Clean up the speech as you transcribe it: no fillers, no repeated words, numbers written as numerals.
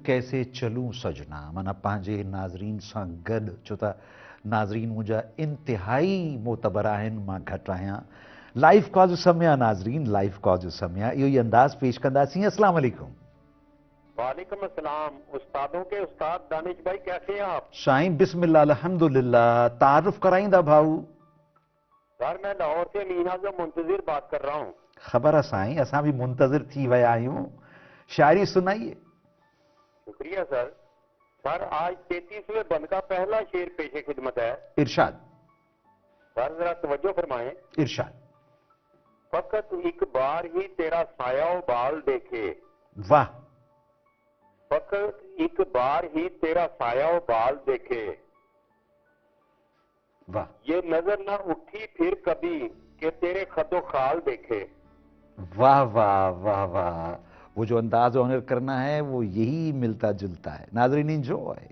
कैसे चलूं सजना माना पंहिंजे नाज़रीन सां गॾु छो त नाज़रीन मुंहिंजा इंतिहाई मोतबर आहिनि मां घटि आहियां लाइफ कॉज समय नाज़रीन लाइफ कॉज समय इहो ई अंदाज़ पेश कंदासीं अस्सलाम वालेकुम वालेकुम अस्सलाम उस्तादों के उस्ताद दानिश भाई कैसे हैं आप साईं बिस्मिल्लाह अल्हम्दुलिल्लाह तारुफ कराईंदा भाऊ सर मैं लाहौर से मीना जो मुंतजिर बात कर रहा हूँ ख़बर आहे साईं असां बि मुंतज़िर थी विया आहियूं शायरी सुनाइए शुक्रिया सर सर आज 33वें बंद का पहला शेर पेशे खिदमत है इरशाद सर जरा तवज्जो फरमाएं इरशाद फकत एक बार ही तेरा साया और बाल देखे वाह फकत एक बार ही तेरा साया और बाल देखे वाह ये नजर ना उठी फिर कभी कि तेरे खतो खाल देखे वाह वाह वाह वाह वो जो अंदाज ऑनर करना है वो यही मिलता जुलता है नाजरीन एंजॉय